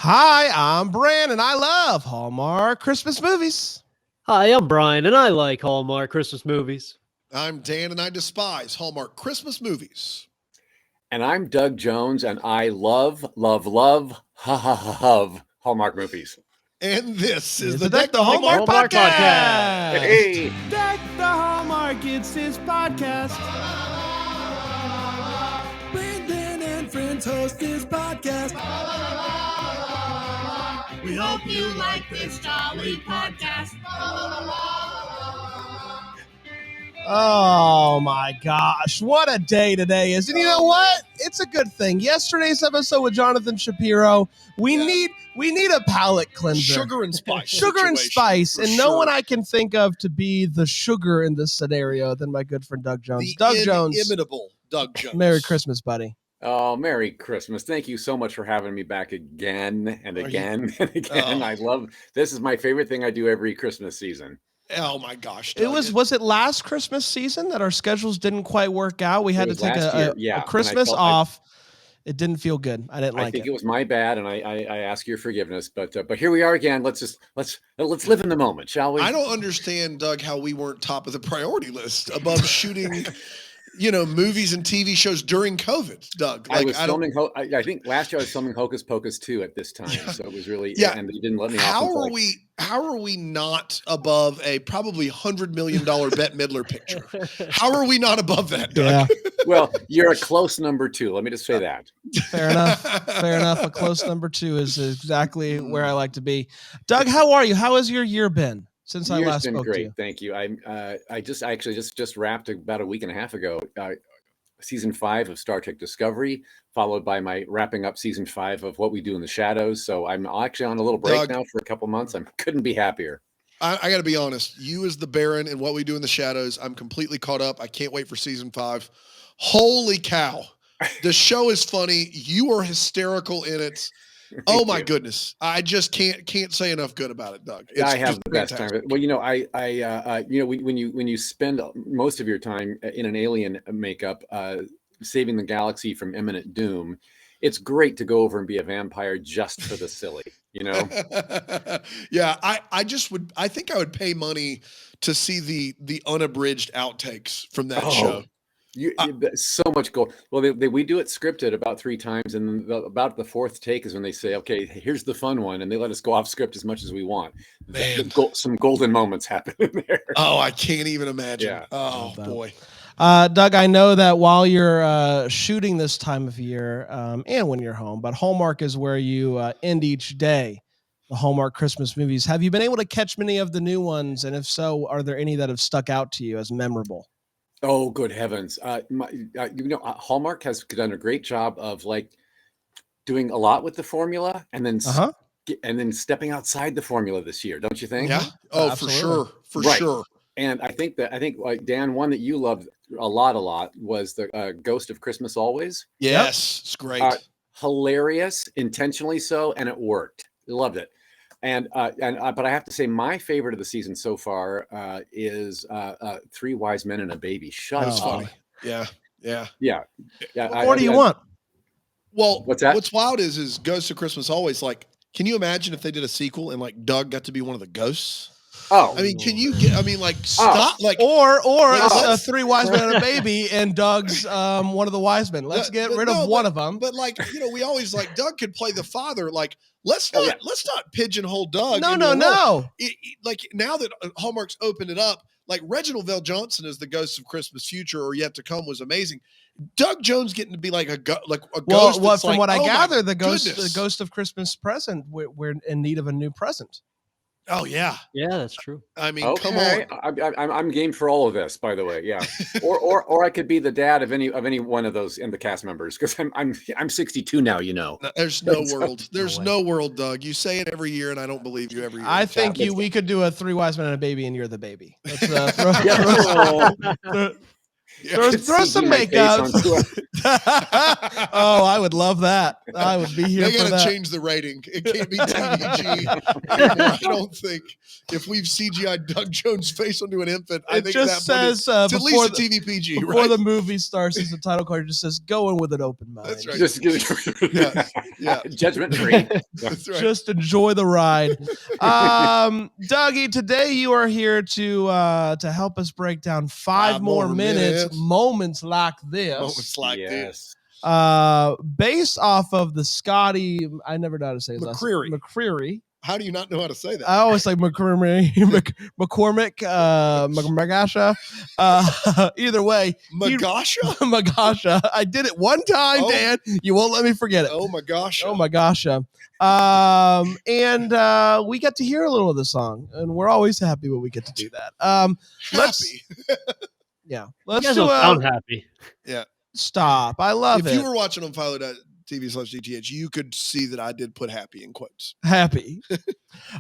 Hi, I'm Bran, and I love Hallmark Christmas movies. Hi, I'm Brian, and I like Hallmark Christmas movies. I'm Dan, and I despise Hallmark Christmas movies. And I'm Doug Jones, and I love Hallmark movies. And this is It's the Deck Deck the Hallmark Hallmark podcast. Hey, Deck the Hallmark, it's his podcast. Brandon and friends host this podcast. We hope you like this jolly podcast. Oh my gosh, what a day today is. And you know what? It's a good thing. Yesterday's episode with Jonathan Shapiro, we need a palate cleanser. Sugar and spice. Sugar and situation, spice, for and no sure. one I can think of to be the sugar in this scenario than my good friend Doug Jones. The Doug Jones, inimitable Doug Jones. Merry Christmas, buddy. oh, Merry Christmas. Thank you so much for having me back again and again and again. Oh. I love this. Is my favorite thing I do every Christmas season. Oh my gosh. It Doug. was it last Christmas season that our schedules didn't quite work out? We had to was take last year, a yeah, and I Christmas felt- off. It didn't feel good. I didn't I like think it. it was my bad, and I ask your forgiveness. But here we are again. Let's live in the moment, shall we? I don't understand, Doug, how we weren't top of the priority list above shooting, movies and TV shows during COVID, Doug. I was filming. I think last year I was filming Hocus Pocus 2 at this time, so it was really and they didn't let me off. How are we not above a probably $100 million Bette Midler picture? How are we not above that, Doug? Yeah, Well, you're a close number 2. Let me just say that. fair enough. Fair enough. A close number 2 is exactly where I like to be. Doug, how are you? How has your year been since I Year's last been spoke great. to you? Thank you. I actually just wrapped about a week and a half ago season 5 of Star Trek Discovery, followed by my wrapping up season 5 of What We Do in the Shadows. So I'm actually on a little break Doug, now for a couple months. I couldn't be happier. I got to be honest. You as the Baron and What We Do in the Shadows, I'm completely caught up. I can't wait for season 5. Holy cow. The show is funny. You are hysterical in it. Oh my goodness. I just can't say enough good about it, Doug. It's I have just the best fantastic. time. Well, when you spend most of your time in an alien makeup, saving the galaxy from imminent doom, it's great to go over and be a vampire just for the silly, Yeah, I think I would pay money to see the unabridged outtakes from that show. So much gold. Well, we do it scripted about 3 times, and then about the 4th take is when they say, "Okay, here's the fun one," and they let us go off script as much as we want. Man. Some golden moments happen in there. Oh, I can't even imagine. Yeah. Oh boy. Doug, I know that while you're shooting this time of year and when you're home, but Hallmark is where you end each day, the Hallmark Christmas movies. Have you been able to catch many of the new ones? And if so, are there any that have stuck out to you as memorable? Oh, good heavens! Hallmark has done a great job of doing a lot with the formula, and then stepping outside the formula this year, don't you think? Yeah. Oh, Absolutely. for Right. sure. And I think like Dan, one that you loved a lot was the Ghost of Christmas Always. Yes, it's great. Hilarious, intentionally so, and it worked. I loved it. But I have to say, my favorite of the season so far is 3 Wise Men and a Baby. Shut That's up. funny. Yeah. Yeah. What more do you want? Well, What's that? what's wild is Ghosts of Christmas Always. Can you imagine if they did a sequel and Doug got to be one of the ghosts? Oh, I mean, stop. Or 3 Wise Men and a Baby, and Doug's one of the wise men. Let's get rid of one of them. But we always Doug could play the father. Let's not pigeonhole Doug. No. Now that Hallmark's opened it up, Reginald Vell Johnson as the Ghost of Christmas Future or Yet to Come was amazing. Doug Jones getting to be a ghost. Well, from what I oh my gather, the goodness. Ghost of Christmas Present, we're in need of a new present. Oh yeah. Yeah, that's true. I mean, okay. come on. I'm game for all of this, by the way. Yeah. or I could be the dad of any one of those in the cast members, because I'm 62 now. No, there's no world. There's no world, Doug. You say it every year, and I don't believe you every year. I think we could do a 3 Wise Men and a Baby, and you're the baby. Let's Yeah. Throw CG some my face makeup. onto a- Oh, I would love that. I would be here They for got to that. change the rating. It can't be TVG anymore. I don't think if we've CGI Doug Jones' face onto an infant, I It think just that one is says it's at before least a TV PG, before right? the movie starts, as the title card just says, "Go in with an open mind." That's right. Just Yeah. judgment free. That's right. Just enjoy the ride. Dougie, today you are here to help us break down five more minutes, moments like this. Moments like this. Based off of the Scotty, I never know how to say his last name. McCreary. How do you not know how to say that? I always say McCormick, Magasha. Either way, Magasha? Magasha. I did it one time, Dan. You won't let me forget it. Oh my gosh. Oh my gosh. And we get to hear a little of the song, and we're always happy when we get to do that. Happy. Let's You guys do don't sound happy. Yeah. Stop. I love If it. you were watching on philo.tv/DTH, you could see that I did put happy in quotes. Happy.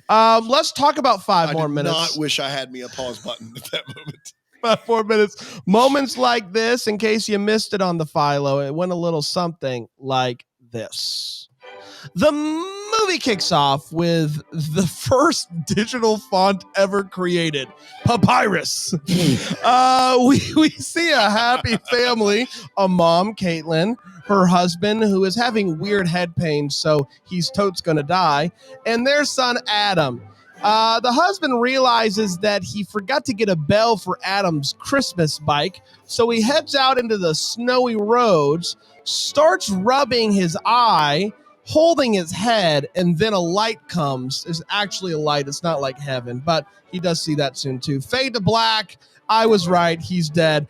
Let's talk about five more minutes. I did not wish I had me a pause button at that moment. 5 more minutes. Moments like this, in case you missed it on the Philo, it went a little something like this. The movie kicks off with the first digital font ever created, Papyrus. We see a happy family, a mom, Caitlin, her husband, who is having weird head pain, so he's totes gonna die, and their son, Adam. The husband realizes that he forgot to get a bell for Adam's Christmas bike, so he heads out into the snowy roads, starts rubbing his eye, holding his head, and then a light comes. It's actually a light. It's not like heaven, but he does see that soon too. Fade to black. I was right. He's dead.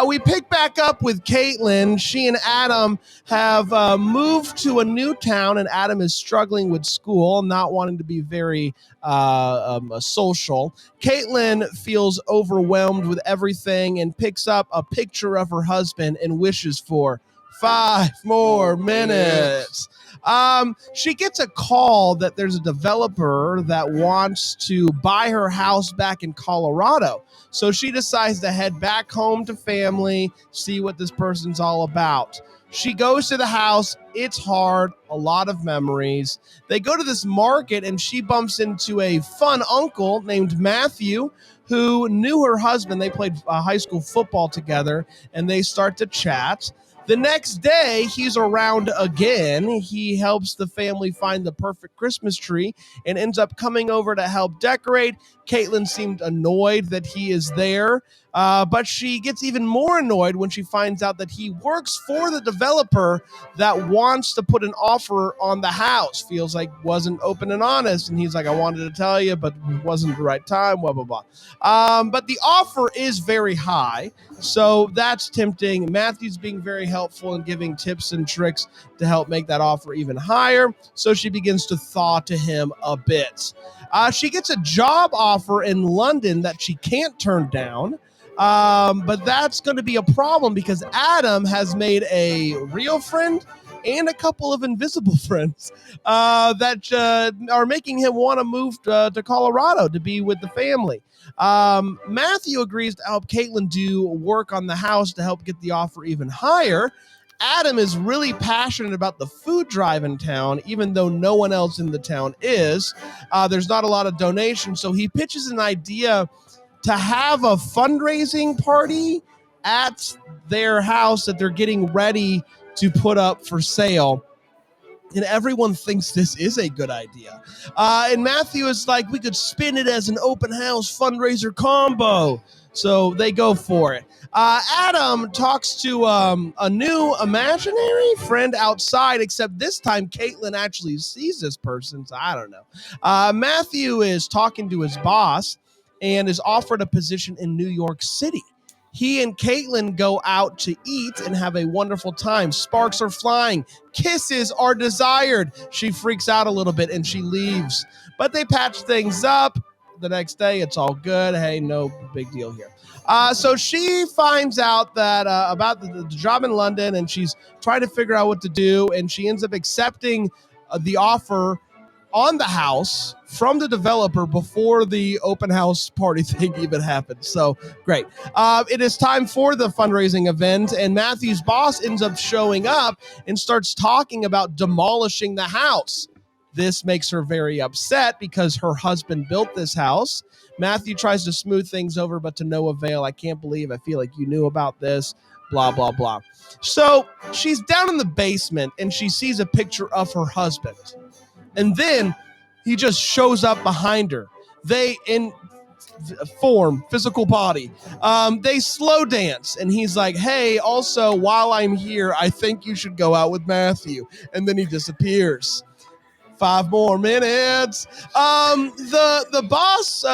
We pick back up with Caitlin. She and Adam have moved to a new town, and Adam is struggling with school, not wanting to be very social. Caitlin feels overwhelmed with everything and picks up a picture of her husband and wishes for 5 more minutes. She gets a call that there's a developer that wants to buy her house back in Colorado. So she decides to head back home to family, see what this person's all about. She goes to the house. It's hard, a lot of memories. They go to this market and she bumps into a fun uncle named Matthew who knew her husband. They played high school football together and they start to chat. The next day, he's around again. He helps the family find the perfect Christmas tree and ends up coming over to help decorate. Caitlin seemed annoyed that he is there, but she gets even more annoyed when she finds out that he works for the developer that wants to put an offer on the house. Feels like wasn't open and honest, and he's like, I wanted to tell you, but it wasn't the right time, blah, blah, blah. But the offer is very high, so that's tempting. Matthew's being very helpful and giving tips and tricks to help make that offer even higher, so she begins to thaw to him a bit. She gets a job offer in London that she can't turn down, but that's going to be a problem because Adam has made a real friend and a couple of invisible friends that are making him want to move to Colorado to be with the family. Matthew agrees to help Caitlin do work on the house to help get the offer even higher. Adam is really passionate about the food drive in town, even though no one else in the town is. There's not a lot of donations, so he pitches an idea to have a fundraising party at their house that they're getting ready to put up for sale. And everyone thinks this is a good idea. And Matthew is like, we could spin it as an open house fundraiser combo. So they go for it. Adam talks to a new imaginary friend outside, except this time Caitlin actually sees this person. So I don't know. Matthew is talking to his boss and is offered a position in New York City. He and Caitlin go out to eat and have a wonderful time. Sparks are flying. Kisses are desired. She freaks out a little bit and she leaves. But they patch things up. The next day, it's all good. Hey, no big deal here. So she finds out that about the job in London, and she's trying to figure out what to do, and she ends up accepting the offer on the house from the developer before the open house party thing even happened. So great. It is time for the fundraising event, and Matthew's boss ends up showing up and starts talking about demolishing the house. This makes her very upset because her husband built this house. Matthew tries to smooth things over, but to no avail. I can't believe I feel like you knew about this, blah, blah, blah. So she's down in the basement and she sees a picture of her husband. And then he just shows up behind her. They, in form, physical body, they slow dance. And he's like, hey, also, while I'm here, I think you should go out with Matthew. And then he disappears. 5 more minutes. The boss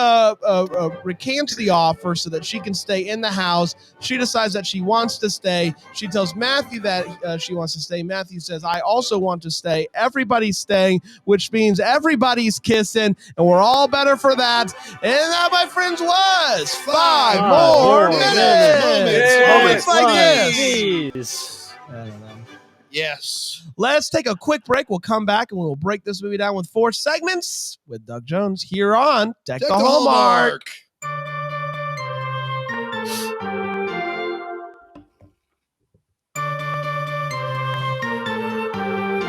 recants the offer so that she can stay in the house. She decides that she wants to stay. She tells Matthew that she wants to stay. Matthew says, I also want to stay. Everybody's staying, which means everybody's kissing, and we're all better for that. And that, my friends, was 5 more minutes. Moments like this. Jeez. I don't know. Yes. Let's take a quick break. We'll come back and we'll break this movie down with 4 segments with Doug Jones here on Deck the Hallmark.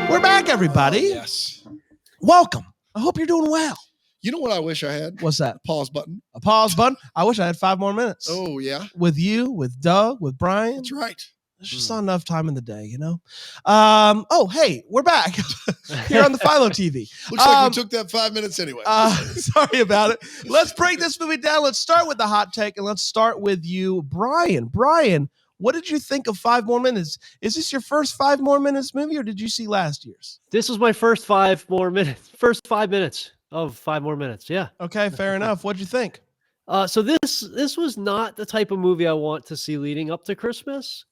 We're back, everybody. Yes. Welcome. I hope you're doing well. You know what I wish I had? What's that? Pause button. A pause button. I wish I had 5 more minutes. Oh, yeah. With you, with Doug, with Brian. That's right. There's just not enough time in the day, you know? Oh, hey, we're back here on the Philo TV. Looks like we took that 5 minutes anyway. Sorry about it. Let's break this movie down. Let's start with the hot take, and let's start with you, Brian. Brian, what did you think of 5 more minutes? Is this your first 5 more minutes movie, or did you see last year's? This was my first 5 more minutes. First 5 minutes of 5 more minutes. Yeah. Okay, fair enough. What'd you think? So this was not the type of movie I want to see leading up to Christmas.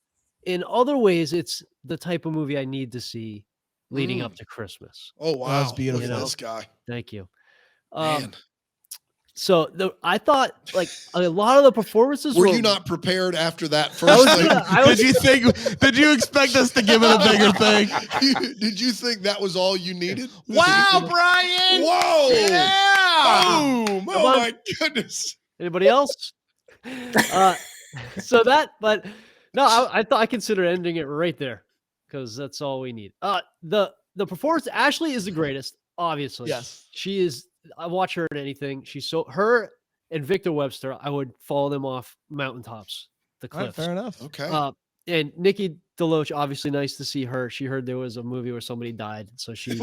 In other ways, it's the type of movie I need to see leading up to Christmas. Oh, wow. That's beautiful. Look at this guy. Thank you. Man. So I thought like a lot of the performances Were you not prepared after that first thing? Did you expect us to give it a bigger thing? Did you think that was all you needed? Wow, Brian! Whoa! Yeah! Boom! Oh my goodness! Anybody else? I consider ending it right there because that's all we need. The performance, Ashley is the greatest, obviously. Yes. She is. I watch her in anything. She's her and Victor Webster. I would follow them off mountaintops, the All right, cliffs. fair enough. Okay. And Nikki DeLoach, obviously nice to see her. She heard there was a movie where somebody died, so she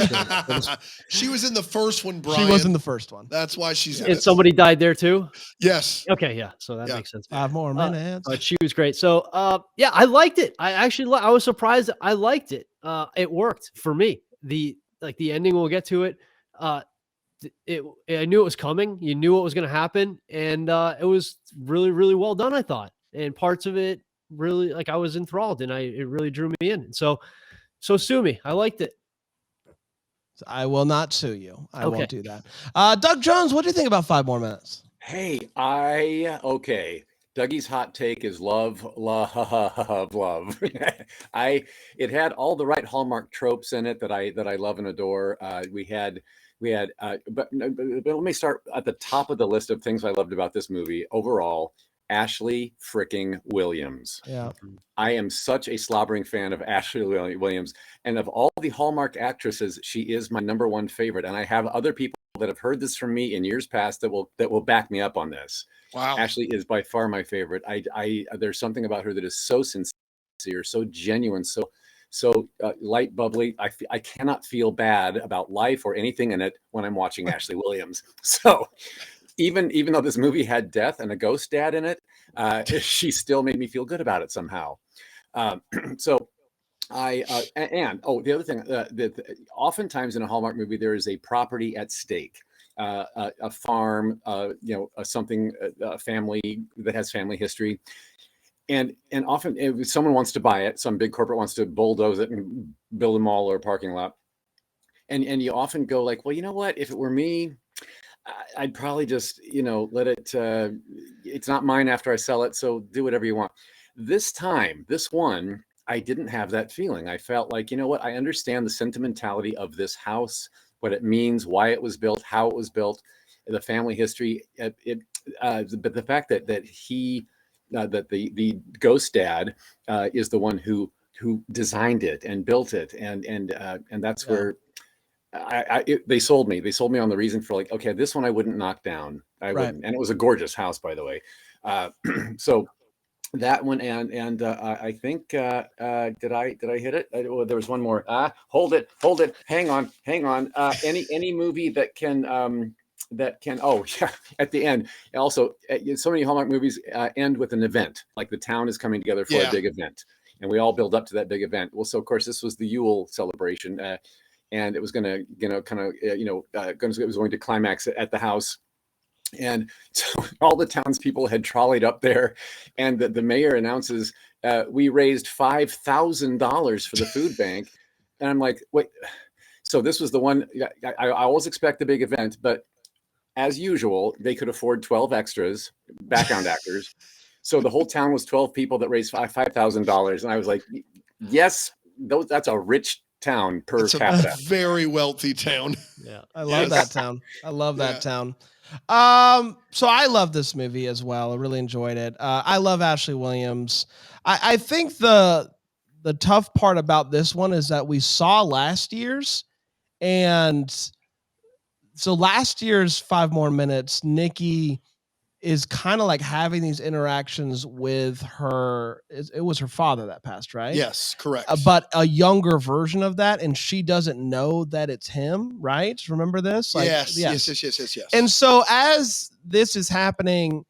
She was in the first one, Brian. She was in the first one. That's why she's in and it. somebody died there too. Yes. Okay, yeah, so that makes sense. 5 more minutes. But she was great. So I liked it. I was surprised that I liked it. It worked for me. The ending, we'll get to it. I knew it was coming. You knew what was going to happen, and it was really, really well done, I thought. And parts of it really, I was enthralled, and it really drew me in. And so sue me. I liked it. I will not sue you. I Okay. won't do that. Doug Jones, what do you think about 5 more minutes? Hey, okay. Dougie's hot take is love. It had all the right Hallmark tropes in it that I love and adore. But let me start at the top of the list of things I loved about this movie overall. Ashley fricking Williams. Yeah. I am such a slobbering fan of Ashley Williams, and of all the Hallmark actresses, she is my number 1 favorite. And I have other people that have heard this from me in years past that will back me up on this. Wow. Ashley is by far my favorite. There's something about her that is so sincere, so genuine, so light, bubbly. I cannot feel bad about life or anything in it when I'm watching Ashley Williams. So even though this movie had death and a ghost dad in it, she still made me feel good about it somehow. The other thing, that oftentimes in a Hallmark movie, there is a property at stake, a farm, something, a family that has family history. And often if someone wants to buy it, some big corporate wants to bulldoze it and build a mall or a parking lot. And you often go like, well, you know what, if it were me, I'd probably just, let it, it's not mine after I sell it. So do whatever you want. This one, I didn't have that feeling. I felt like, you know what, I understand the sentimentality of this house, what it means, why it was built, how it was built, the family history. But the fact that the ghost dad is the one who designed it and built it, and that's where they sold me. They sold me on the reason for like, okay, this one I wouldn't knock down. I wouldn't. And it was a gorgeous house, by the way. So that one, and I think did I hit it? There was one more. Hold it, hang on. Any movie that can oh yeah, at the end also, so many Hallmark movies end with an event, like the town is coming together for a big event, and we all build up to that big event. Well, so of course this was the Yule celebration, and it was going to it was going to climax at the house. And so all the townspeople had trolleyed up there, and the mayor announces, we raised $5,000 for the food bank. And I'm like, wait, so this was the one. I always expect the big event, but as usual, they could afford 12 extras, background actors. So the whole town was 12 people that raised $5,000. And I was like, yes, that's a rich town per capita. A very wealthy town. Yeah. I love that town. I love that town. So I love this movie as well. I really enjoyed it. I love Ashley Williams. I think the tough part about this one is that we saw last year's, and so last year's 5 More Minutes, Nikki is kind of like having these interactions with her. It was her father that passed, right? Yes, correct. But a younger version of that, and she doesn't know that it's him, right? Remember this? Yes. And so as this is happening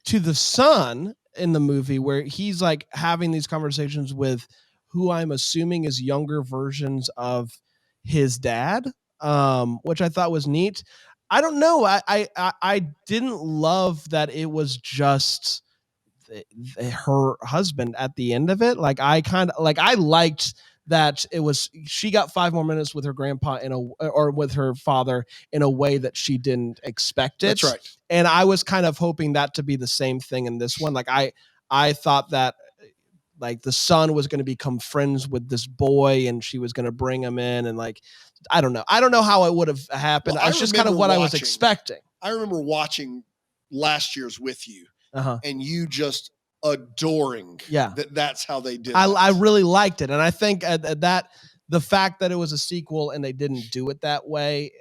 to the son in the movie, where he's like having these conversations with who I'm assuming is younger versions of his dad, which I thought was neat. I don't know. I didn't love that it was just her husband at the end of it. Like I liked that it was, she got 5 more minutes with her grandpa or with her father in a way that she didn't expect it. That's right. And I was kind of hoping that to be the same thing in this one. Like I thought that like the son was going to become friends with this boy and she was going to bring him in, and like I don't know how it would have happened. Well, It's just kind of what I was expecting. I remember watching last year's with you, and you just adoring that's how they did it. I really liked it, and I think that the fact that it was a sequel and they didn't do it that way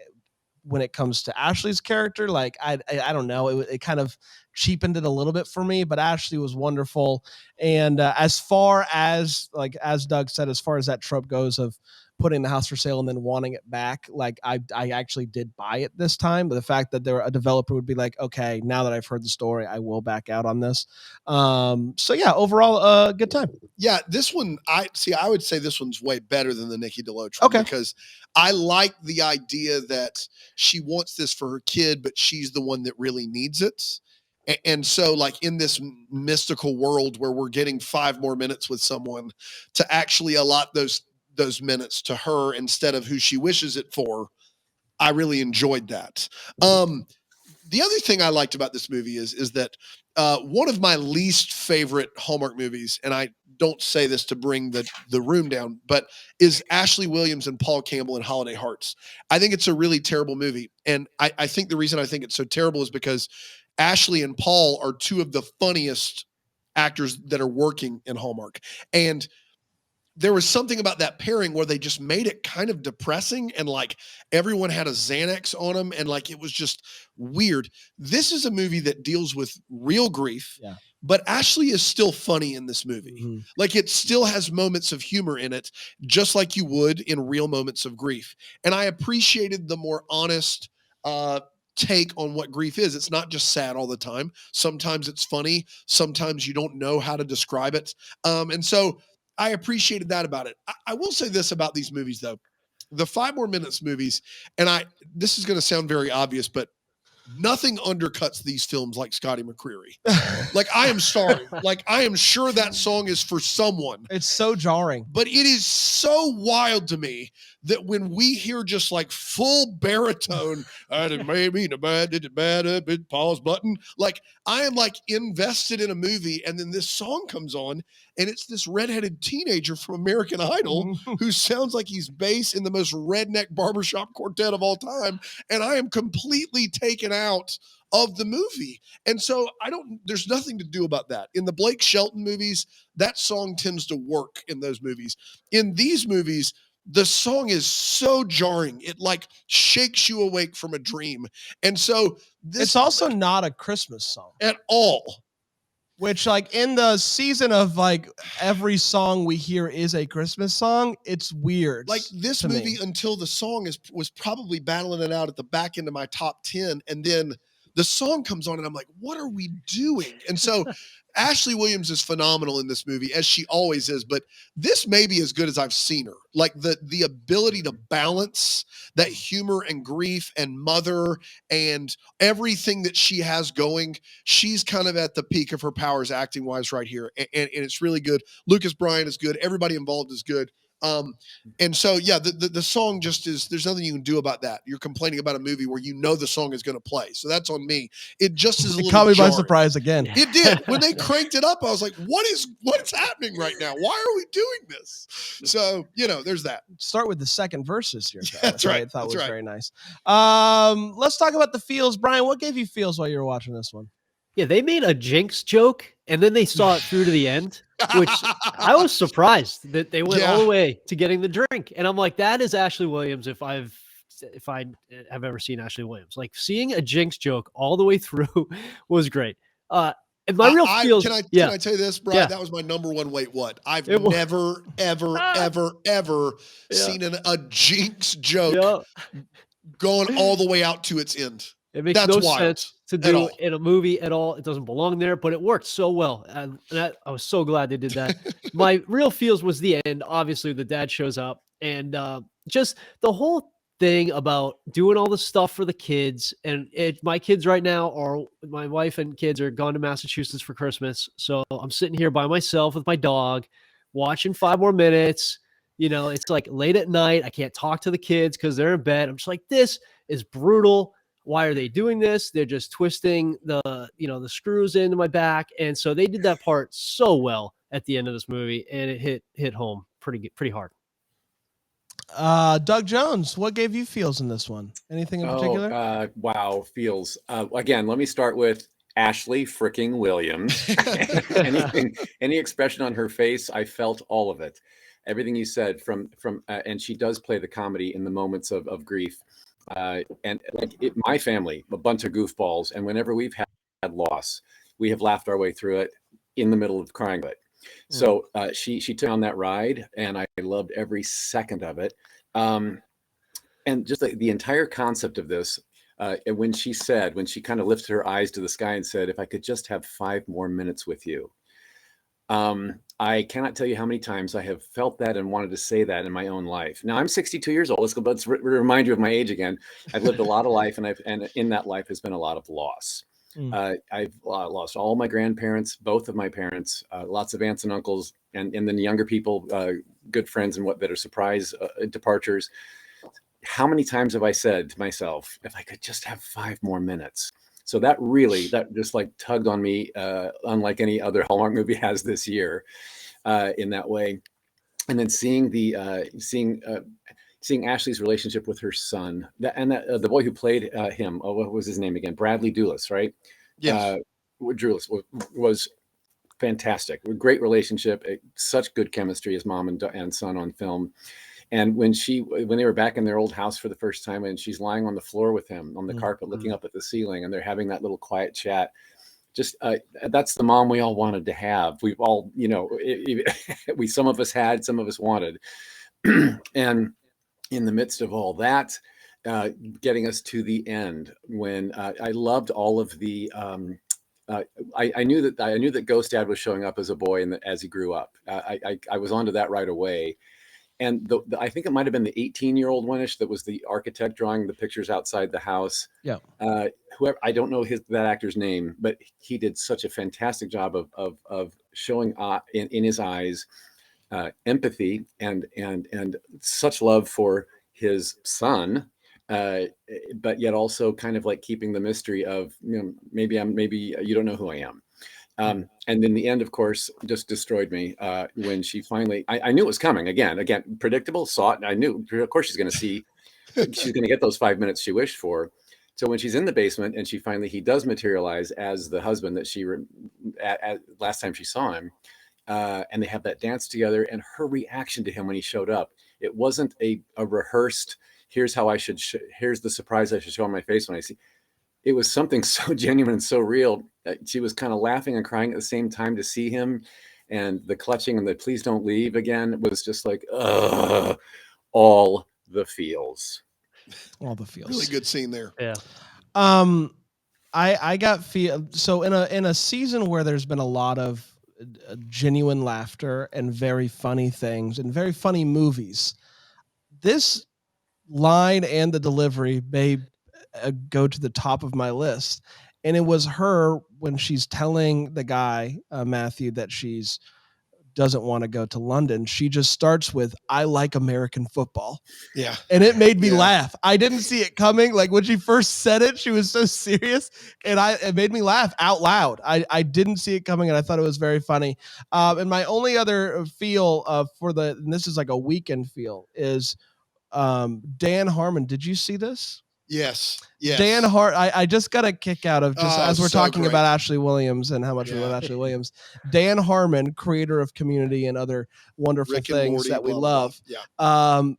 when it comes to Ashley's character, like I don't know, it kind of cheapened it a little bit for me. But Ashley was wonderful, and as far as like as Doug said, as far as that trope goes of putting the house for sale and then wanting it back, like I actually did buy it this time. But the fact that a developer would be like, okay, now that I've heard the story, I will back out on this. So yeah, overall, good time. Yeah, this one, I would say this one's way better than the Nikki DeLoach one, because I like the idea that she wants this for her kid, but she's the one that really needs it. And so like in this mystical world where we're getting 5 more minutes with someone, to actually allot those minutes to her instead of who she wishes it for, I really enjoyed that. The other thing I liked about this movie is that one of my least favorite Hallmark movies, and I don't say this to bring the room down, but is Ashley Williams and Paul Campbell in Holiday Hearts. I think it's a really terrible movie. And I think the reason I think it's so terrible is because Ashley and Paul are 2 of the funniest actors that are working in Hallmark. And there was something about that pairing where they just made it kind of depressing, and like everyone had a Xanax on them, and like it was just weird. This is a movie that deals with real grief, but Ashley is still funny in this movie. Mm-hmm. Like it still has moments of humor in it, just like you would in real moments of grief. And I appreciated the more honest take on what grief is. It's not just sad all the time. Sometimes it's funny. Sometimes you don't know how to describe it. And so I appreciated that about it. I will say this about these movies, though. The 5 More Minutes movies, and this is going to sound very obvious, but nothing undercuts these films like Scotty McCreery. Like, I am sorry. Like, I am sure that song is for someone. It's so jarring. But it is so wild to me that when we hear just like full baritone, maybe pause button, like I am like invested in a movie, and then this song comes on and it's this redheaded teenager from American Idol who sounds like he's bass in the most redneck barbershop quartet of all time, and I am completely taken out of the movie. And so there's nothing to do about that. In the Blake Shelton movies, that song tends to work in those movies. In these movies, the song is so jarring. It like shakes you awake from a dream. And so it's also not a Christmas song at all. Which, like, in the season of like every song we hear is a Christmas song, it's weird. Like this movie, until the song was probably battling it out at the back end of my top 10, and then the song comes on, and I'm like, "What are we doing?" And so, Ashley Williams is phenomenal in this movie, as she always is. But this may be as good as I've seen her. Like the ability to balance that humor and grief and mother and everything that she has going. She's kind of at the peak of her powers acting wise right here. And it's really good. Lucas Bryan is good. Everybody involved is good. And so, yeah, the song just is, there's nothing you can do about that. You're complaining about a movie where you know the song is going to play. So that's on me. It just is a little caught me jarring. by surprise again. It did. When they cranked it up, I was like, what's happening right now? Why are we doing this? So, there's that. Start with the second verses here. That's right. I thought That's was right. very nice. Let's talk about the feels. Brian, what gave you feels while you were watching this one? Yeah, they made a Jinx joke and then they saw it through to the end, which I was surprised that they went all the way to getting the drink. And I'm like, that is Ashley Williams if I have ever seen Ashley Williams. Like, seeing a Jinx joke all the way through was great. And my real feels. Can I tell you this, Brian? Yeah. That was my number one wait what. I've never, ever seen a Jinx joke going all the way out to its end. It makes no sense to do in a movie at all. It doesn't belong there, but it worked so well. And I was so glad they did that. My real feels was the end. Obviously, the dad shows up, and just the whole thing about doing all the stuff for the kids. And my kids right now my wife and kids are gone to Massachusetts for Christmas. So I'm sitting here by myself with my dog, watching 5 more minutes. It's like late at night. I can't talk to the kids because they're in bed. I'm just like, this is brutal. Why are they doing this? They're just twisting the screws into my back. And so they did that part so well at the end of this movie, and it hit home pretty hard. Doug Jones, what gave you feels in this one? Anything in particular? Wow, feels. Again, let me start with Ashley fricking Williams. Any expression on her face, I felt all of it. Everything you said and she does play the comedy in the moments of grief. And like my family, a bunch of goofballs, and whenever we've had loss, we have laughed our way through it in the middle of crying. But so she took on that ride, and I loved every second of it. And just the entire concept of this, when she kind of lifted her eyes to the sky and said, "If I could just have 5 more minutes with you." I cannot tell you how many times I have felt that and wanted to say that in my own life. Now I'm 62 years old. Let's remind you of my age again. I've lived a lot of life, and in that life has been a lot of loss. I've lost all my grandparents, both of my parents, lots of aunts and uncles, and then the younger people, good friends that are surprise departures. How many times have I said to myself, if I could just have 5 more minutes? So that just like tugged on me, unlike any other Hallmark movie has this year, in that way. And then seeing Ashley's relationship with her son, the boy who played him, what was his name again? Bradley Doolis, right? Yes. Doolis was fantastic. Great relationship, such good chemistry as mom and son on film. And when they were back in their old house for the first time, and she's lying on the floor with him on the carpet, looking up at the ceiling, and they're having that little quiet chat, just that's the mom we all wanted to have. We've all, some of us had, some of us wanted. And in the midst of all that, getting us to the end, when I loved all of the, I knew that Ghost Dad was showing up as a boy, and as he grew up, I was onto that right away. And I think it might have been the 18-year-old one-ish that was the architect drawing the pictures outside the house. Yeah. Whoever, I don't know that actor's name, but he did such a fantastic job of showing in his eyes empathy and such love for his son, but yet also kind of like keeping the mystery of maybe you don't know who I am. And then the end, of course, just destroyed me when she finally. I knew it was coming. Again, predictable. Saw it. I knew, of course, she's going to get those 5 minutes she wished for. So when she's in the basement and he does materialize as the husband that she last time she saw him, and they have that dance together. And her reaction to him when he showed up, it wasn't a rehearsed. Here's how I should. Here's the surprise I should show on my face when I see. It was something so genuine and so real. She was kind of laughing and crying at the same time to see him, and the clutching and the "please don't leave" again was just like, all the feels. All the feels. Really good scene there. Yeah. I got so in a season where there's been a lot of genuine laughter and very funny things and very funny movies. This line and the delivery may go to the top of my list, and it was her when she's telling the guy Matthew that she's doesn't want to go to London. She just starts with, "I like American football." Yeah. And it made me laugh. I didn't see it coming. Like when she first said it, she was so serious, and it made me laugh out loud. I didn't see it coming, and I thought it was very funny. And my only other feel and this is like a weekend feel, is Dan Harmon. Did you see this? Yes. Dan I just got a kick out of as we're talking great. about Ashley Williams and how much we love Ashley Williams. Dan Harmon, creator of Community and other wonderful Rick and things Morty, that we blah, blah, love. blah. Yeah.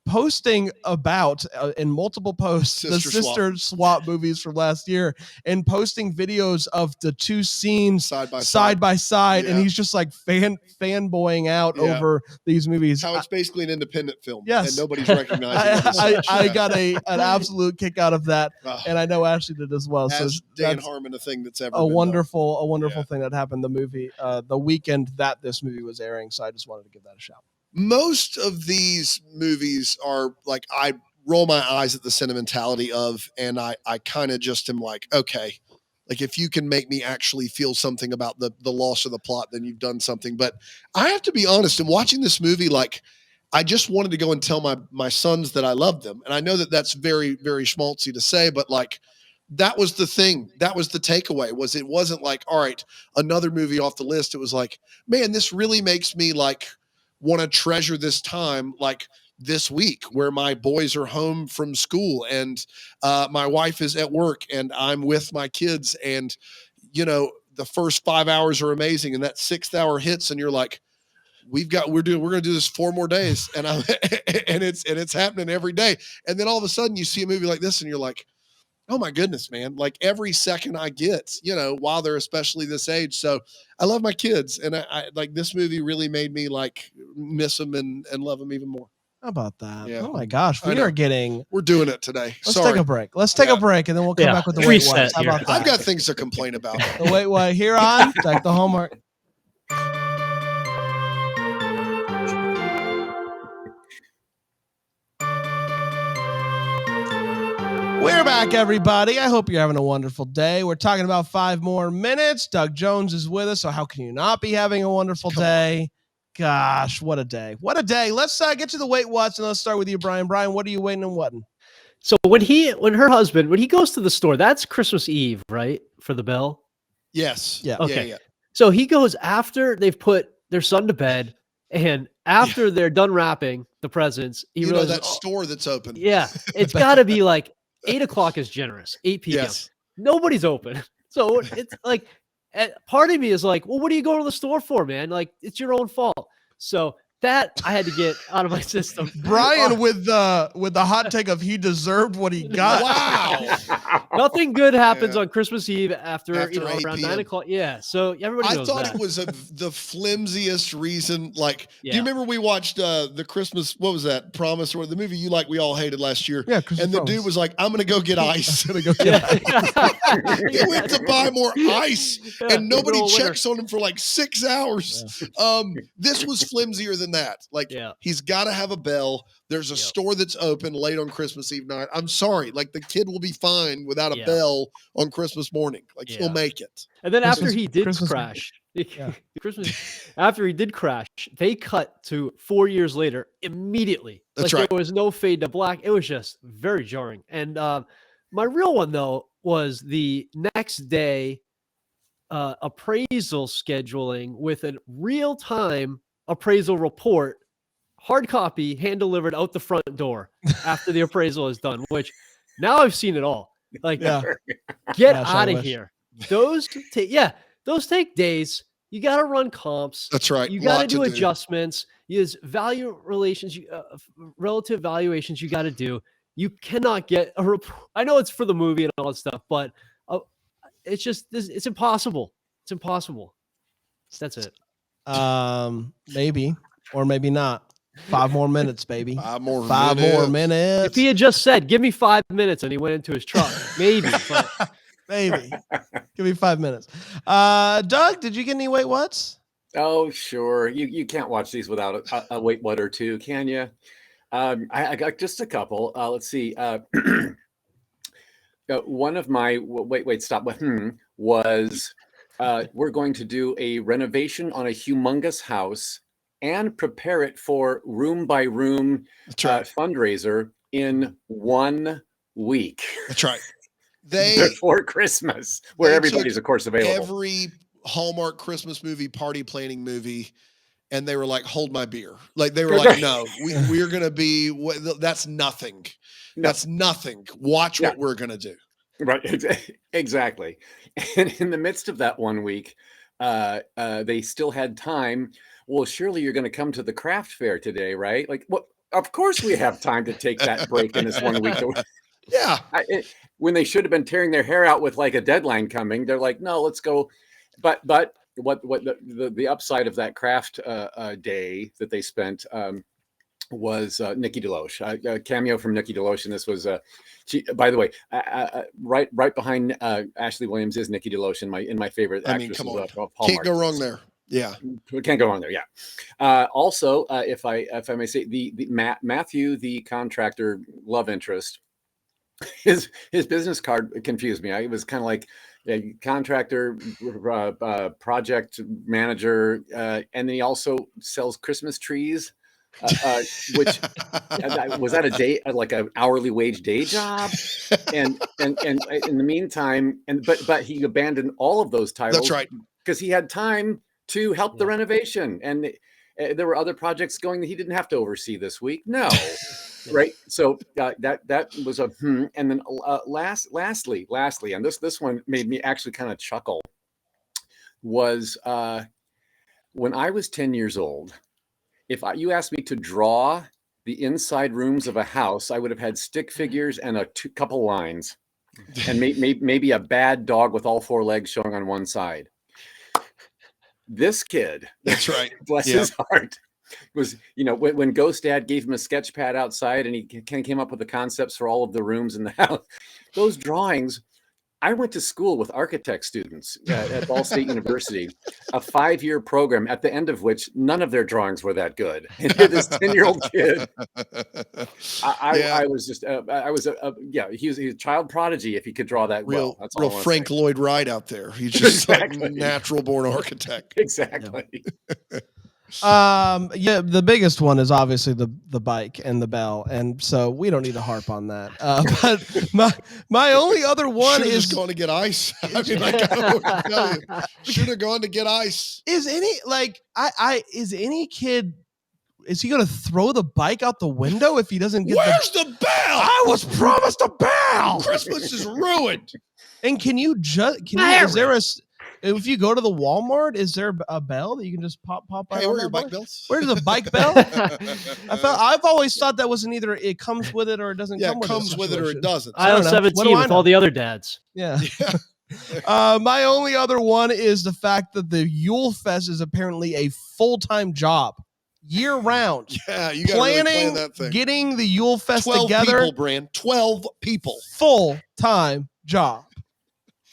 Posting about in multiple posts the Sister Swap movies from last year, and posting videos of the two scenes side by side, and he's just like fanboying out over these movies. How it's basically an independent film, yes, and nobody's recognizing it. I got an absolute kick out of that, and I know Ashley did as well. As so Dan Harmon, a thing that's ever a been wonderful thing that happened. The movie, the weekend that this movie was airing, so I just wanted to give that a shout. Most of these movies are like, I roll my eyes at the sentimentality of, and I kind of just am like, okay, like if you can make me actually feel something about the loss of the plot, then you've done something. But I have to be honest, in watching this movie, like I just wanted to go and tell my sons that I love them. And I know that that's very, very schmaltzy to say, but like, that was the thing. That was the takeaway. It wasn't like, all right, another movie off the list. It was like, man, this really makes me like want to treasure this time, like this week where my boys are home from school and my wife is at work and I'm with my kids, and the first 5 hours are amazing, and that 6th hour hits and you're like, we're going to do this 4 more days, and it's happening every day. And then all of a sudden you see a movie like this and you're like, oh my goodness, man, like every second I get, while they're especially this age. So I love my kids, and I like this movie really made me like miss them and love them even more. How about that? Yeah. Oh my gosh, we're doing it today. Let's take a break. Let's take a break, and then we'll come back with the weight watch. How about that? I've got things to complain about. The weight watch here on Deck the Hallmark. We're back, everybody. I hope you're having a wonderful day. We're talking about 5 more minutes. Doug Jones is with us, so how can you not be having a wonderful day? Gosh, what a day. What a day. Let's get to the weight watch, and let's start with you, Brian. Brian, what are you waiting and whatting? So when her husband goes to the store, that's Christmas Eve, right? For the bell? Yes. Yeah. Okay. Yeah. So he goes after they've put their son to bed, and after they're done wrapping the presents, he realizes that store that's open. Yeah. It's got to be like 8 o'clock is generous. 8 p.m. Yes. Nobody's open. So it's like, part of me is like, well, what are you going to the store for, man? Like, it's your own fault. So that I had to get out of my system. Brian with the hot take of he deserved what he got. Wow. Nothing good happens on Christmas Eve after around 8 9 o'clock. Yeah. So everybody knows thought that. it was the flimsiest reason. Like, Yeah. do you remember we watched the Christmas, what was that, Promise, or the movie we all hated last year? Yeah, Christmas and the Promise. Dude was like, I'm going to go get ice. I'm gonna go get He went to buy more ice, and nobody checks on him for like 6 hours. Yeah. This was flimsier than that. Like, he's got to have a bell. There's a store that's open late on Christmas Eve night. I'm sorry. Like, the kid will be fine without a bell on Christmas morning. Like, he'll make it. And then after he did Christmas crash, after he did crash, they cut to 4 years later immediately. That's like, right. There was no fade to black. It was just very jarring. And my real one, though, was the next day appraisal scheduling with a real-time appraisal report, hard copy, hand delivered out the front door after the appraisal is done, which now I've seen it all. Like, Yeah. get Gosh, I out of wish. here. Those take days. You got to run comps. That's right. You got to Lot to do do. adjustments. Use value relations, relative valuations. You got to do. You cannot get a report. I know it's for the movie and all that stuff, but it's just it's impossible. It's impossible. That's it. Maybe or maybe not. 5 more minutes, baby. 5 more Five more minutes. minutes. If he had just said, "Give me 5 minutes," and he went into his truck, maybe. But Maybe. Give me 5 minutes. Doug, did you get any wait what's? Oh, sure. You can't watch these without a wait what or two, can you? I got just a couple. Let's see. One of my stop was we're going to do a renovation on a humongous house and prepare it for room by room That's right. fundraiser in 1 week. That's right. Before Christmas, where they everybody's took of course available. Every Hallmark Christmas movie, party planning movie, and they were like, "Hold my beer." Like they were like, "No, we're gonna be. That's nothing. No. That's nothing. Watch what we're gonna do." Right, exactly. And in the midst of that 1 week, they still had time. Well, surely you're going to come to the craft fair today, right? Like, well, of course we have time to take that break in this 1 week. Yeah. When they should have been tearing their hair out with like a deadline coming, they're like, no, let's go. But what the upside of that craft day that they spent was Nikki DeLoach, a cameo from Nikki DeLoach, and this was she. By the way, right behind Ashley Williams is Nikki DeLoach in my favorite actresses. Come on, of Hallmark. can't go wrong there. Yeah, can't go wrong there. Yeah. Also, if I may say, the Matthew, the contractor love interest, his business card confused me. It was kind of like a contractor, project manager, and then he also sells Christmas trees. Which was that a day, like an hourly wage day job, and in the meantime, but he abandoned all of those titles. That's right, because he had time to help the renovation, and there were other projects going that he didn't have to oversee this week. No, right? So that was a and then lastly, and this one made me actually kind of chuckle. Was when I was 10 years old. If you asked me to draw the inside rooms of a house, I would have had stick figures and a couple lines, and maybe a bad dog with all 4 legs showing on one side. This kid, that's right, bless his heart, was when Ghost Dad gave him a sketch pad outside, and he came up with the concepts for all of the rooms in the house. Those drawings. I went to school with architect students at Ball State University, a 5-year program at the end of which none of their drawings were that good. And here this 10-year-old kid, I was just, he was a child prodigy if he could draw that well. That's all real Frank Lloyd Wright out there. He's just like natural born architect. Exactly. The biggest one is obviously the bike and the bell, and so we don't need to harp on that. But my only other one is just going to get ice. I mean, like, I don't know what to tell you. Should have gone to get ice. Is any kid? Is he going to throw the bike out the window if he doesn't get? Where's the bell? I was promised a bell. Christmas is ruined. And is there a? If you go to the Walmart, is there a bell that you can just pop? Hey, where are your bike bells? Where's the bike bell? I've always thought that was either it comes with it or it doesn't. Yeah, it comes with it or it doesn't. Aisle 17 with all the other dads. Yeah. My only other one is the fact that the Yule Fest is apparently a full-time job, year round. Yeah, you got to really plan that thing. Getting the Yule Fest 12 together. people, Brand. 12 people. Full-time job,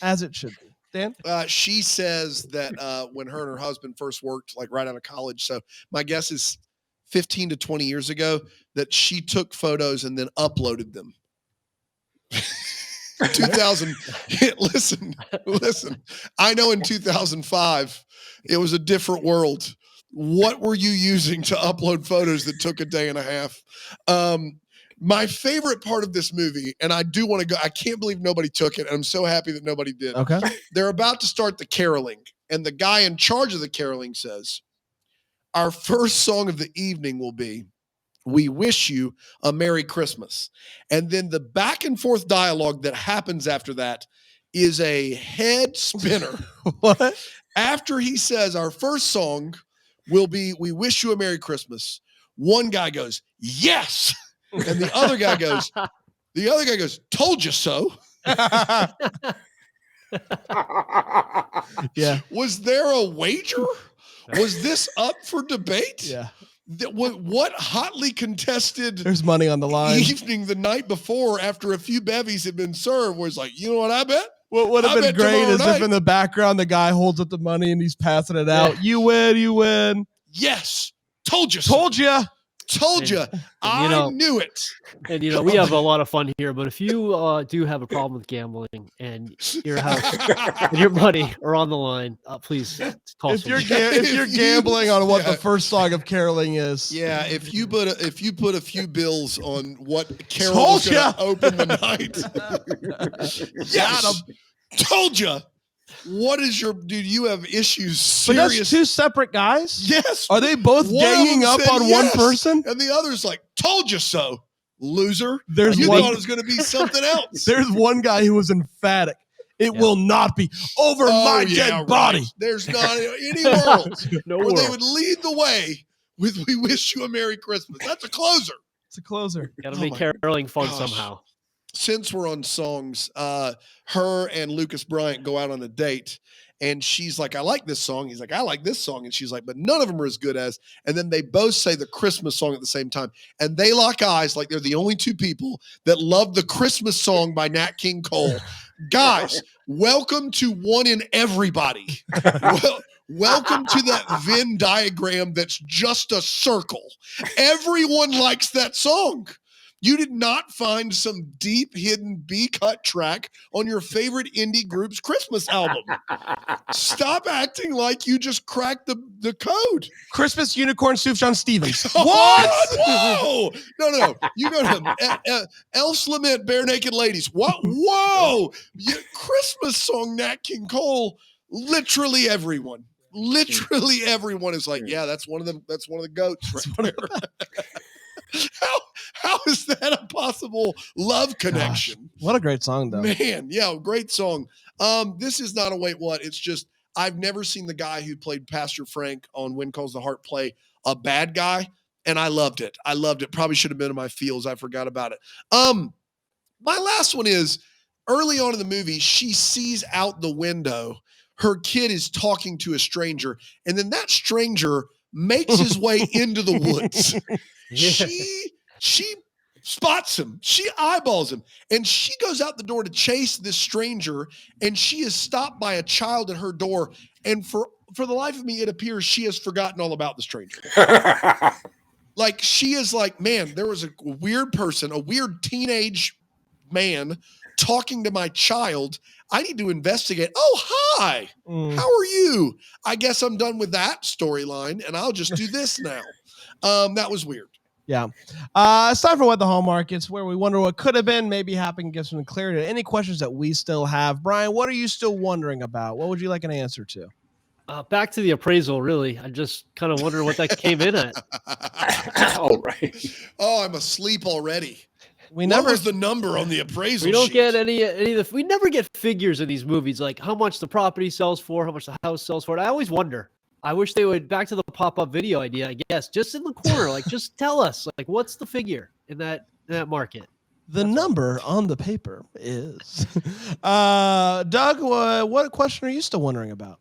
as it should be. Dan? She says that when her and her husband first worked, like right out of college, so my guess is 15 to 20 years ago, that she took photos and then uploaded them. 2000. Listen. I know in 2005, it was a different world. What were you using to upload photos that took a day and a half? My favorite part of this movie, and I do want to go, I can't believe nobody took it, and I'm so happy that nobody did. Okay. They're about to start the caroling, and the guy in charge of the caroling says, our first song of the evening will be, we wish you a Merry Christmas. And then the back and forth dialogue that happens after that is a head spinner. What? After he says, our first song will be, we wish you a Merry Christmas, one guy goes, yes. And the other guy goes, told you so. Yeah. Was there a wager? Was this up for debate? Yeah. What hotly contested There's money on the line. evening the night before after a few bevies had been served was like, you know what I bet? What would have I been bet great tomorrow is night- if in the background the guy holds up the money and he's passing it out. You win, you win. Yes. Told you so. Told you. Told you. I knew it. And we have a lot of fun here, but if you do have a problem with gambling and your house and your money are on the line, please call If you're someone. if you're If you- gambling on what yeah. the first song of caroling is. Yeah, if you put a few bills on what Carol Told was going ya. to open the night. Yes. Told you. What is your dude? You have issues. But Serious. that's two separate guys? Yes. Are they both One of ganging them up said on one yes, person? and the other's like, "Told you so, loser." There's You one- thought it was going to be something else. There's one guy who was emphatic. It Yeah. will not be over my dead body. Right. There's not any world No where they world. would lead the way with "We wish you a Merry Christmas." That's a closer. It's a closer. Got to Oh make my caroling fun gosh. somehow. Since we're on songs, her and Lucas Bryant go out on a date, and she's like, I like this song. He's like, I like this song. And she's like, but none of them are as good as. And then they both say the Christmas song at the same time. And they lock eyes like they're the only two people that love the Christmas song by Nat King Cole. Guys, welcome to One in Everybody. Welcome to that Venn diagram that's just a circle. Everyone likes that song. You did not find some deep hidden B-cut track on your favorite indie group's Christmas album. Stop acting like you just cracked the code. Christmas Unicorn Sufjan Stevens. What? Whoa! No. You go to Elf's Lament, Bare Naked Ladies. What? Whoa! Christmas song, Nat King Cole. Literally everyone is like, yeah, that's one of the goats right there. How is that a possible love connection? Gosh, what a great song, though. Man, yeah, great song. This is not a wait what. It's just I've never seen the guy who played Pastor Frank on When Calls the Heart play a bad guy, and I loved it. Probably should have been in my feels. I forgot about it. My last one is early on in the movie, she sees out the window her kid is talking to a stranger, and then that stranger makes his way into the woods. Yeah. She spots him. She eyeballs him. And she goes out the door to chase this stranger. And she is stopped by a child at her door. And for the life of me, it appears she has forgotten all about the stranger. Like, she is like, man, there was a weird person, a weird teenage man talking to my child. I need to investigate. Oh, hi. How are you? I guess I'm done with that storyline, and I'll just do this now. That was weird. Yeah. It's time for What the Hallmark. It's where we wonder what could have been, maybe happened, get some clarity. Any questions that we still have? Brian, what are you still wondering about? What would you like an answer to? Back to the appraisal, really. I just kind of wonder what that came in at. Oh, right. Oh, I'm asleep already. We What never was the number on the appraisal We don't sheet? get any of the. We never get figures in these movies, like how much the property sells for, how much the house sells for. I always wonder. I wish they would back to the pop-up video idea. I guess just in the corner, like just tell us, like what's the figure in that market. The number on the paper is Doug. What question are you still wondering about?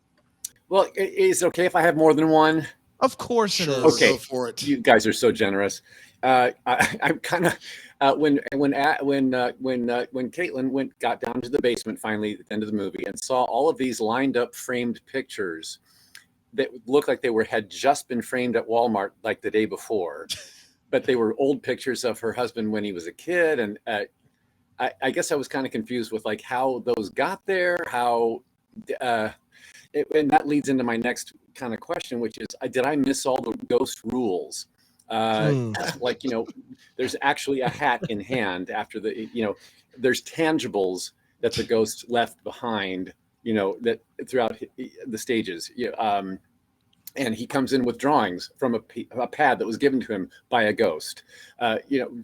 Well, is it okay if I have more than one? Of course it Sure, is. Okay. go for it. You guys are so generous. I'm kind of when Caitlin got down to the basement finally at the end of the movie and saw all of these lined up framed pictures that looked like had just been framed at Walmart like the day before, but they were old pictures of her husband when he was a kid, and I guess I was kind of confused with like how those got there, and that leads into my next kind of question, which is, did I miss all the ghost rules? Like, there's actually a hat in hand after there's tangibles that the ghost left behind, that throughout the stages. And he comes in with drawings from a pad that was given to him by a ghost.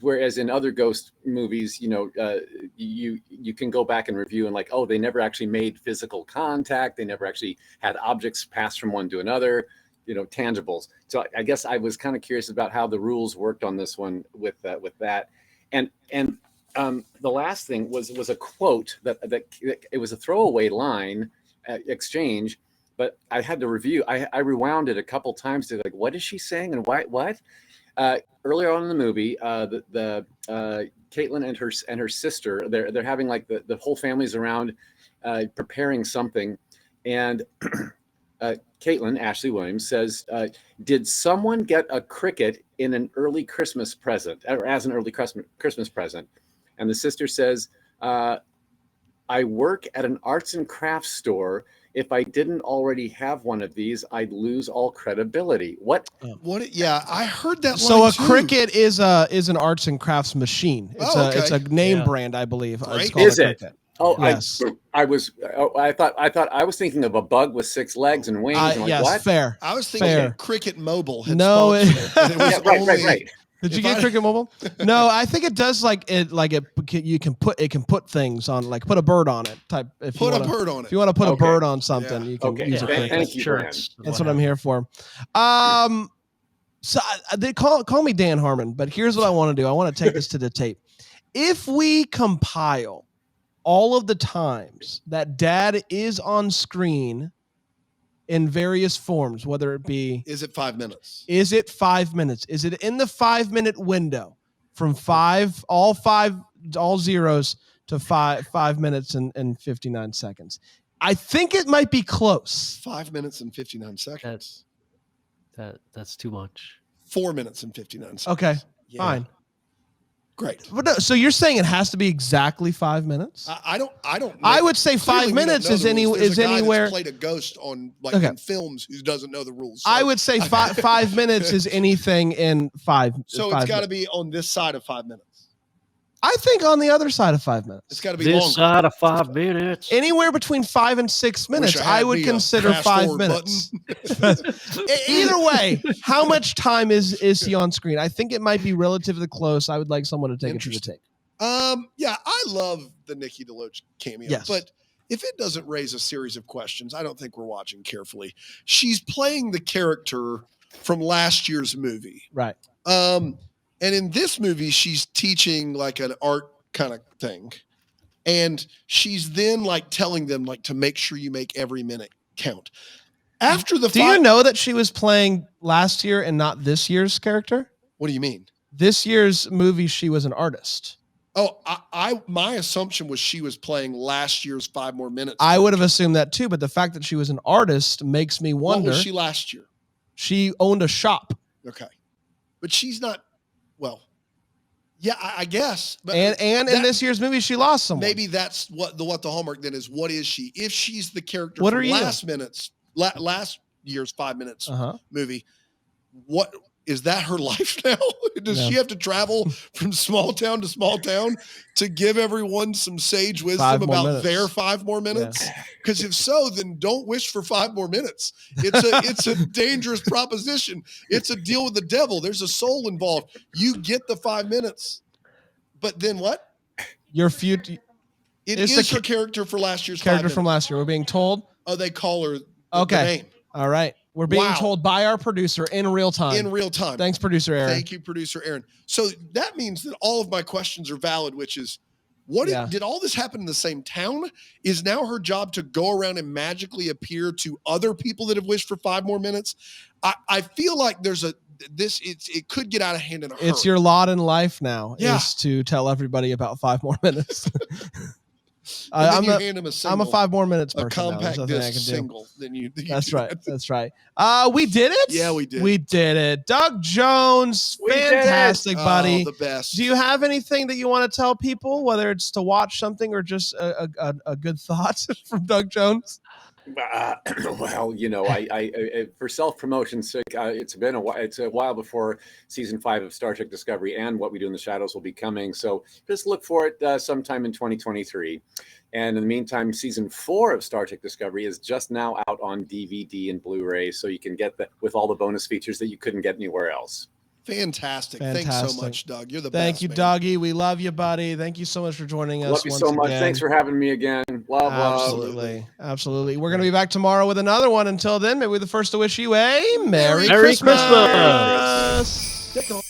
Whereas in other ghost movies, you can go back and review and like, oh, they never actually made physical contact. They never actually had objects pass from one to another, tangibles. So I guess I was kind of curious about how the rules worked on this one with that. And the last thing was a quote that it was a throwaway line exchange, but I had to review. I rewound it a couple times to like, what is she saying and why? What? Earlier on in the movie, the Caitlin and her sister, they're having like the whole family's around preparing something, and Caitlin, Ashley Williams, says, "Did someone get a cricket in an early Christmas present, or as an early Christmas present?" And the sister says, "I work at an arts and crafts store. If I didn't already have one of these, I'd lose all credibility." What? Yeah, I heard that. So line a too. cricket is an arts and crafts machine. It's a name brand, I believe. Great. It's called Is a it? cricket. Oh, Yes. I thought I was thinking of a bug with 6 legs and wings. And like, Yes, what? fair. I was thinking Fair. Cricket Mobile had No, sponsored it. And it was Yeah, right. Did you If get I- Cricket Mobile? No, I think it does you can put things on, like put a bird on it type. If Put you a wanna, bird on If it. you want to put a Okay. bird on something, Yeah. you can Okay. use a Yeah. cricket. Thank you, Brian. That's what I'm here for. So they call me Dan Harmon, but here's what I want to do. I want to take this to the tape. If we compile all of the times that Dad is on screen in various forms, whether it be, Is it 5 minutes? is it 5 minutes? Is it in the 5-minute window from all zeros to 5 minutes and 59 seconds? I think it might be close. 5 minutes and 59 seconds. That's too much. 4 minutes and 59 seconds. Okay, Yeah. fine. Great. But no, so you're saying it has to be exactly 5 minutes? I don't. I would say Clearly 5 we don't minutes know is the rules. There's a guy that's anywhere. played a ghost on Okay. in films who doesn't know the rules. I would say 5 minutes is anything in five. So it's got to be on this side of 5 minutes. I think on the other side of 5 minutes. It's got to be This longer. side of 5 minutes. Anywhere between 5 and 6 minutes, Wish I I had would me a consider fast 5 forward minutes. button. Either way, how much time is he on screen? I think it might be relatively close. I would like someone to take it to the tape. Yeah, I love the Nikki DeLoach cameo, Yes. but if it doesn't raise a series of questions, I don't think we're watching carefully. She's playing the character from last year's movie. Right. And in this movie, she's teaching like an art kind of thing. And she's then like telling them like to make sure you make every minute count. After the Do you know that she was playing last year and not this year's character? What do you mean? This year's movie, she was an artist. Oh, my assumption was she was playing last year's 5 more minutes. I would have assumed that too, but the fact that she was an artist makes me What wonder. was she last year? She owned a shop. Okay. But she's not, well, yeah, I guess. But And in that- this year's movie, she lost someone. maybe that's what the hallmark then is. What is she? If she's the character What from are you? last year's 5 minutes Uh-huh. movie, what is that her life now? Does No. she have to travel from small town to small town to give everyone some sage wisdom 5 more about minutes. their 5 more minutes? Because if so, then don't wish for 5 more minutes. It's a dangerous proposition. It's a deal with the devil. There's a soul involved. You get the 5 minutes, but then what? Your future It It's is the her character for last year's character 5 from minutes. last year. We're being told. Oh, they call her the Okay. name All right. We're being Wow. told by our producer in real time. in real time. Thanks, producer Aaron. Thank you, producer Aaron. So that means that all of my questions are valid, which is, Yeah. did all this happen in the same town? Is now her job to go around and magically appear to other people that have wished for 5 more minutes? I feel like it could get out of hand in a hurry. It's your lot in life now Yeah. is to tell everybody about 5 more minutes. And then I'm you a hand him a I'm single, a 5 more minutes a person. Now. There's compact nothing I disc can do. single. Then you That's do right. that. That's right. We did it. Yeah, we did. We did it. Doug Jones, We did it. fantastic, buddy. Oh, the best. Do you have anything that you want to tell people, whether it's to watch something or just a good thought from Doug Jones? Well, I for self-promotion's sake, it's been it's a while before season 5 of Star Trek Discovery and What We Do in the Shadows will be coming. So just look for it sometime in 2023. And in the meantime, season 4 of Star Trek Discovery is just now out on DVD and Blu-ray, so you can get with all the bonus features that you couldn't get anywhere else. Fantastic. Thanks so much, Doug. You're the best. Thank you, man. Doggy. We love you, buddy. Thank you so much for joining us. Love you so much. Thanks for having me again. Love. Absolutely. Absolutely. We're going to be back tomorrow with another one. Until then, maybe we're the first to wish you a Merry Christmas. Christmas.